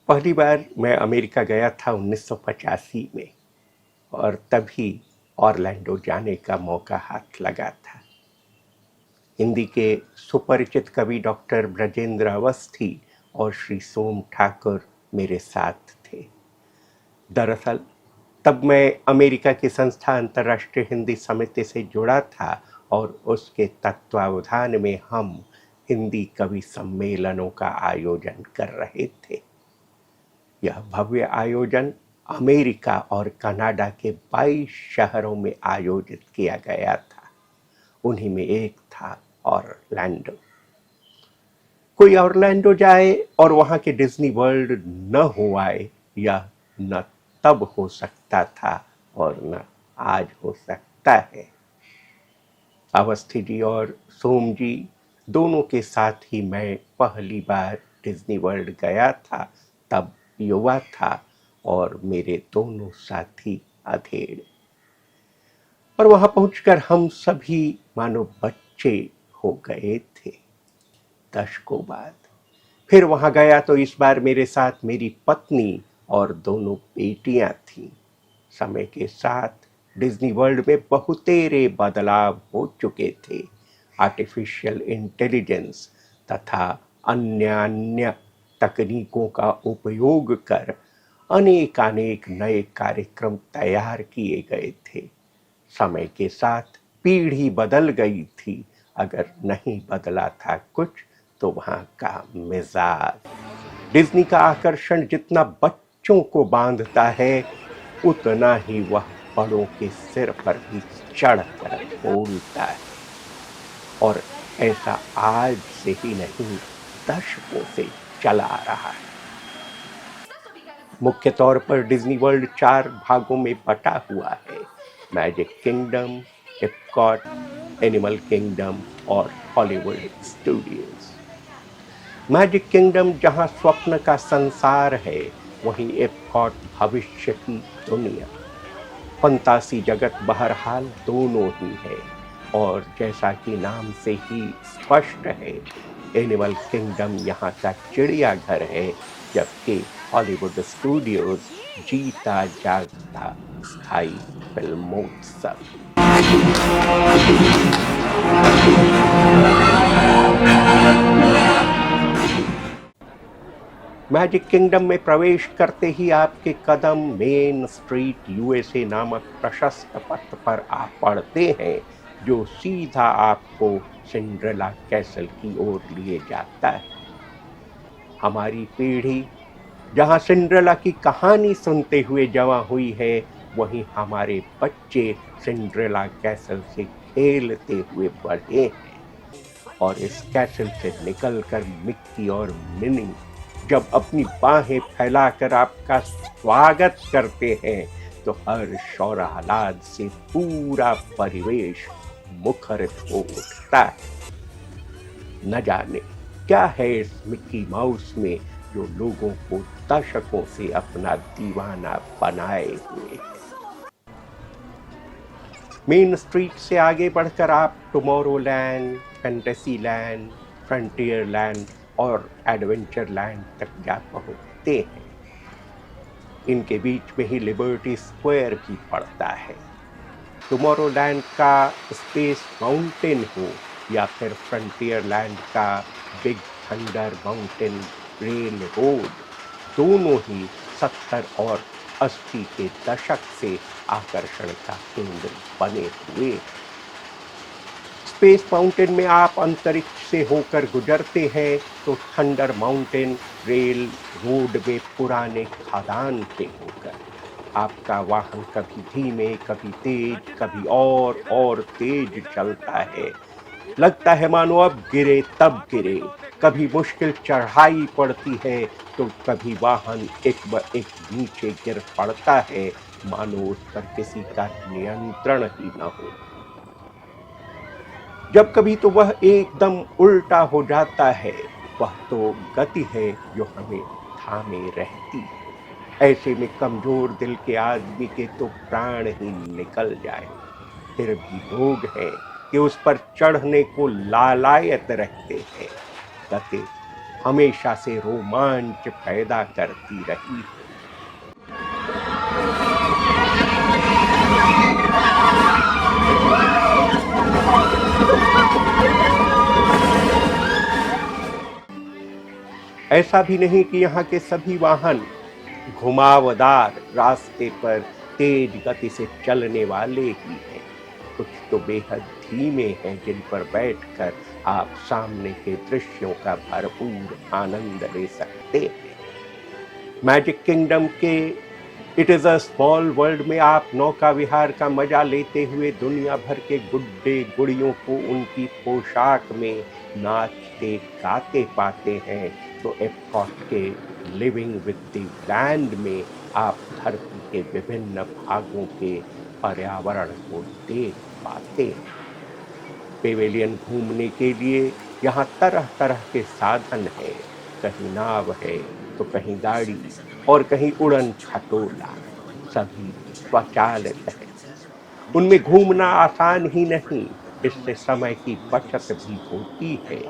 पहली बार मैं अमेरिका गया था 1985 में और तभी ऑरलैंडो जाने का मौका हाथ लगा था। हिंदी के सुपरिचित कवि डॉक्टर ब्रजेंद्र अवस्थी और श्री सोम ठाकुर मेरे साथ थे। दरअसल तब मैं अमेरिका की संस्था अंतर्राष्ट्रीय हिंदी समिति से जुड़ा था और उसके तत्वावधान में हम हिंदी कवि सम्मेलनों का आयोजन कर रहे थे। यह भव्य आयोजन अमेरिका और कनाडा के 22 शहरों में आयोजित किया गया था। उन्हीं में एक था ऑरलैंडो। कोई ऑरलैंडो जाए और वहां के डिज्नी वर्ल्ड न हो आए, यह न तब हो सकता था और न आज हो सकता है। अवस्थी जी और सोम जी दोनों के साथ ही मैं पहली बार डिज्नी वर्ल्ड गया था। तब युवा था और मेरे दोनों साथी अधेड़। और वहां पहुंचकर हम सभी मानो बच्चे हो गए थे। दशकों बाद फिर वहां गया तो इस बार मेरे साथ मेरी पत्नी और दोनों बेटियां थीं। समय के साथ डिज्नी वर्ल्ड में बहुतेरे बदलाव हो चुके थे। आर्टिफिशियल इंटेलिजेंस तथा अन्य तकनीकों का उपयोग कर अनेक नए कार्यक्रम तैयार किए गए थे। समय के साथ पीढ़ी बदल गई थी, अगर नहीं बदला था कुछ तो वहां का मिजाज। डिज्नी का आकर्षण जितना बच्चों को बांधता है, उतना ही वह बड़ों के सिर पर भी चढ़कर बोलता है। और ऐसा आज से ही नहीं, दशकों से चला आ रहा है। मुख्य तौर पर डिज्नी वर्ल्ड 4 भागों में बटा हुआ है: मैजिक किंगडम, एप्कॉट, एनिमल किंगडम और हॉलीवुड स्टूडियोज। मैजिक किंगडम जहां स्वप्न का संसार है, वहीं एप्कॉट भविष्य की दुनिया। फंतासी जगत बहरहाल दोनों ही है और जैसा कि नाम से ही स्पष्ट है, एनिमल किंगडम यहाँ का चिड़ियाघर है, जबकि हॉलीवुड स्टूडियोज जीता जागता स्थायी फिल्मोत्सव। मैजिक किंगडम में प्रवेश करते ही आपके कदम मेन स्ट्रीट यूएसए नामक प्रशस्त पथ पर आ पड़ते हैं, जो सीधा आपको सिंड्रेला कैसल की ओर लिए जाता है। हमारी पीढ़ी जहां सिंड्रेला की कहानी सुनते हुए जवां हुई है, वहीं हमारे बच्चे सिंड्रेला कैसल से खेलते हुए बढ़े हैं। और इस कैसल से निकलकर मिक्की और मिनी जब अपनी बाहें फैलाकर आपका स्वागत करते हैं, तो हर्ष और आह्लाद से पूरा परिवेश मुखरित हो उठता है। न जाने क्या है इस मिक्की माउस में जो लोगों को दशकों से अपना दीवाना बनाए हुए है। मेन स्ट्रीट से आगे बढ़कर आप Tomorrowland, fantasy land, frontier land और एडवेंचर लैंड तक जा पहुंचते हैं। इनके बीच में ही लिबर्टी स्क्वायर भी पड़ता है। टुमारोलैंड का स्पेस माउंटेन हो या फिर फ्रंटियर लैंड का big thunder mountain rail road, दोनों ही 70 और 80 के दशक से आकर्षण का केंद्र बने हुए। स्पेस माउंटेन में आप अंतरिक्ष से होकर गुजरते हैं तो थंडर माउंटेन रेल रोड में पुराने खदान से होकर आपका वाहन कभी धीमे, कभी तेज, कभी और तेज चलता है। लगता है मानो अब गिरे तब गिरे। कभी मुश्किल चढ़ाई पड़ती है तो कभी वाहन एक नीचे गिर पड़ता है, मानो उस पर किसी का नियंत्रण ही न हो। जब कभी तो वह एकदम उल्टा हो जाता है। वह तो गति है जो हमें थामे रहती है। ऐसे में कमजोर दिल के आदमी के तो प्राण ही निकल जाए, फिर भी लोग हैं कि उस पर चढ़ने को लालायत रहते हैं। गति हमेशा से रोमांच पैदा करती रही है। ऐसा भी नहीं कि यहाँ के सभी वाहन घुमावदार रास्ते पर तेज गति से चलने वाले ही हैं। कुछ तो बेहद धीमे हैं जिन पर बैठकर आप सामने के दृश्यों का भरपूर आनंद ले सकते हैं। मैजिक किंगडम के it is a small world में आप नौका विहार का मजा लेते हुए दुनिया भर के गुड्डे गुड़ियों को उनकी पोशाक में नाचते गाते पाते हैं, तो एप्कॉट के लिविंग विद द लैंड में आप धरती के विभिन्न भागों के पर्यावरण को देख पाते हैं। पेवेलियन घूमने के लिए यहाँ तरह तरह के साधन हैं, कहीं नाव है तो कहीं गाड़ी और कहीं उड़न खटोला, सभी स्वचालित है। उनमें घूमना आसान ही नहीं, इससे समय की बचत भी होती है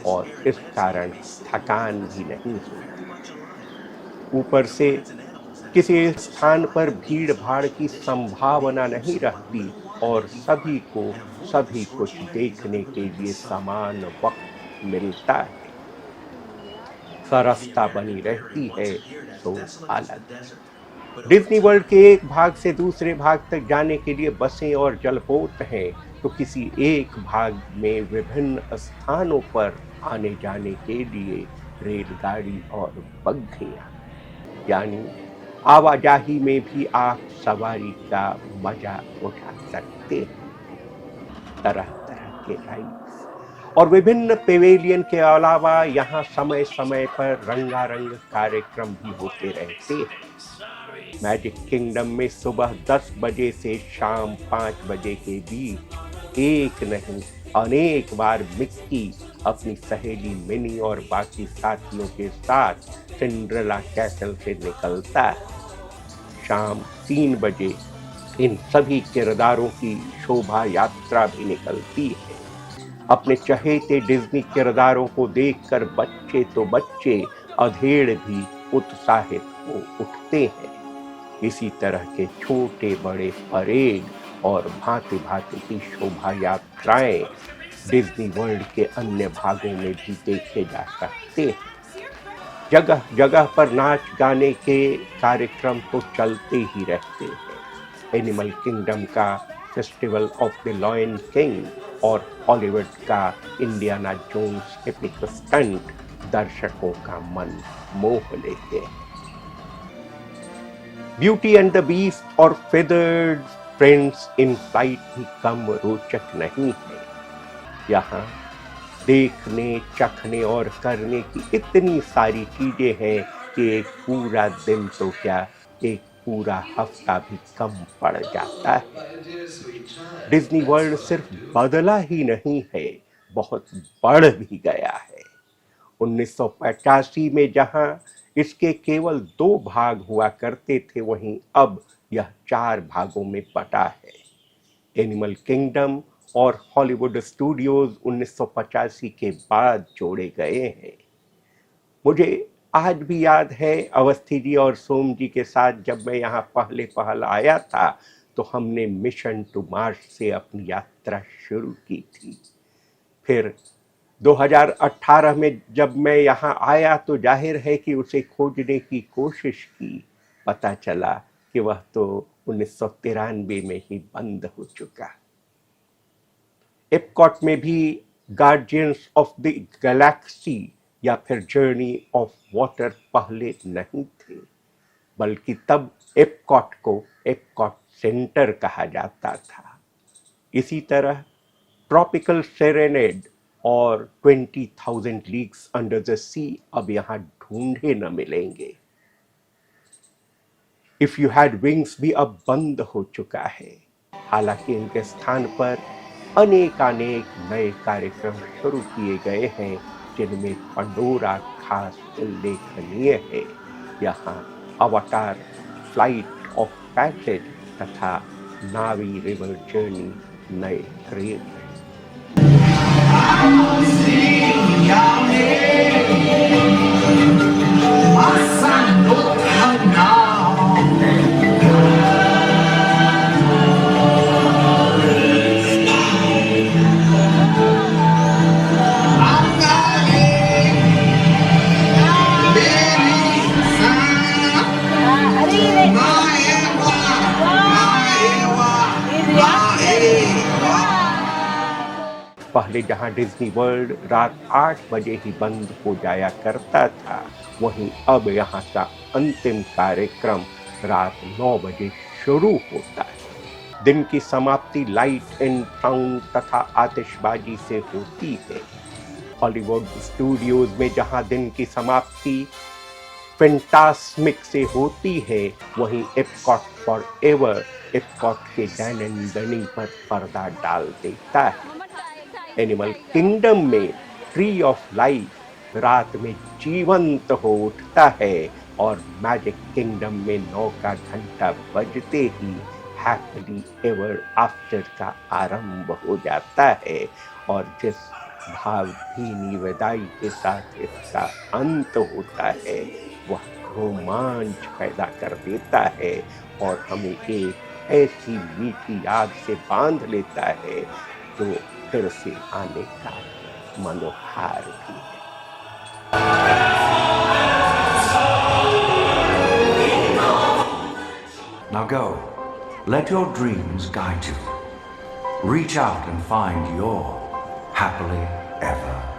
और इस कारण थकान भी नहीं होती। ऊपर से किसी स्थान पर भीड़ भाड़ की संभावना नहीं रहती और सभी को सभी कुछ देखने के लिए समान वक्त मिलता है। सरसता बनी रहती है तो अलग। डिज्नी वर्ल्ड के एक भाग से दूसरे भाग तक जाने के लिए बसें और जलपोत हैं, तो किसी एक भाग में विभिन्न स्थानों पर आने जाने के लिए रेलगाड़ी और बग्घियां, यानी आवाजाही में भी आप सवारी का मजा उठा सकते हैं। तरह तरह के राइड्स और विभिन्न पेवेलियन के अलावा यहाँ समय समय पर रंगारंग कार्यक्रम भी होते रहते हैं। मैजिक किंगडम में सुबह 10 बजे से शाम 5 बजे के बीच एक नहीं अनेक बार मिक्की अपनी सहेली मिनी और बाकी साथियों के साथ सिंड्रेला कैसल से निकलता है। शाम 3 बजे इन सभी किरदारों की शोभा यात्रा भी निकलती है। अपने चहेते डिज्नी किरदारों को देखकर बच्चे तो बच्चे, अधेड़ भी उत्साहित हो उठते हैं। इसी तरह के छोटे बड़े परेड और भांति भांति की शोभा यात्राएं डिज्नी वर्ल्ड के अन्य भागों में भी देखे जा सकते हैं। जगह जगह पर नाच गाने के कार्यक्रम तो चलते ही रहते हैं। एनिमल किंगडम का Festival of the Lion King और हॉलीवुड का इंडियाना जोन्स एपिक स्टंट दर्शकों का मन मोह लेते हैं। ब्यूटी एंड द बीस्ट और फेदर्ड फ्रेंड्स इन फ्लाइट भी कम रोचक नहीं है। यहाँ देखने, चखने और करने की इतनी सारी चीजें हैं कि एक पूरा दिन तो क्या, एक पूरा हफ्ता भी कम पड़ जाता है। डिज्नी वर्ल्ड सिर्फ बदला ही नहीं है, बहुत बढ़ भी गया है। 1985 में जहां इसके केवल 2 भाग हुआ करते थे, वहीं अब यह 4 भागों में बटा है। एनिमल किंगडम और हॉलीवुड स्टूडियोज 1985 के बाद जोड़े गए हैं। मुझे आज भी याद है अवस्थी जी और सोम जी के साथ जब मैं यहाँ पहल आया था, तो हमने मिशन टू मार्स से अपनी यात्रा शुरू की थी। फिर 2018 में जब मैं यहाँ आया तो जाहिर है कि उसे खोजने की कोशिश की, पता चला कि वह तो 1993 में ही बंद हो चुका। एप्कॉट में भी गार्जियंस ऑफ द गैलेक्सी या फिर जर्नी ऑफ वाटर पहले नहीं थे, बल्कि तब एप्कॉट को एप्कॉट सेंटर कहा जाता था। इसी तरह ट्रॉपिकल सेरेनेड और 20,000 लीग्स अंडर द सी अब यहाँ ढूंढे न मिलेंगे। इफ यू हैड विंग्स भी अब बंद हो चुका है। हालांकि इनके स्थान पर अनेकानेक नए कार्यक्रम शुरू किए गए हैं, जिनमें पंडोरा खास उल्लेखनीय है। यहाँ अवतार फ्लाइट ऑफ पैसेज तथा नावी रिवर जर्नी नए रेल हैं। पहले जहां डिज्नी वर्ल्ड रात 8 बजे ही बंद हो जाया करता था, वहीं अब यहां का अंतिम कार्यक्रम रात 9 बजे शुरू होता है। दिन की समाप्ति लाइट एंड साउंड तथा आतिशबाजी से होती है। हॉलीवुड स्टूडियोज में जहां दिन की समाप्ति फैंटास्मिक से होती है, वहीं एप्कॉट फॉर एवर एप्कॉट के डैनन पर पर्दा डाल देता है। एनिमल किंगडम में ट्री ऑफ लाइफ रात में जीवंत हो उठता है और मैजिक किंगडम में 9 का घंटा बजते ही हैप्पीली एवर आफ्टर का आरंभ हो जाता है और जिस भावभीनी विदाई के साथ इसका अंत होता है वह रोमांच पैदा कर देता है और हमें एक ऐसी मीठी याद से बांध लेता है जो फिर से आने का मनोहार भी है। Now go, let your dreams guide you. Reach out and find your happily ever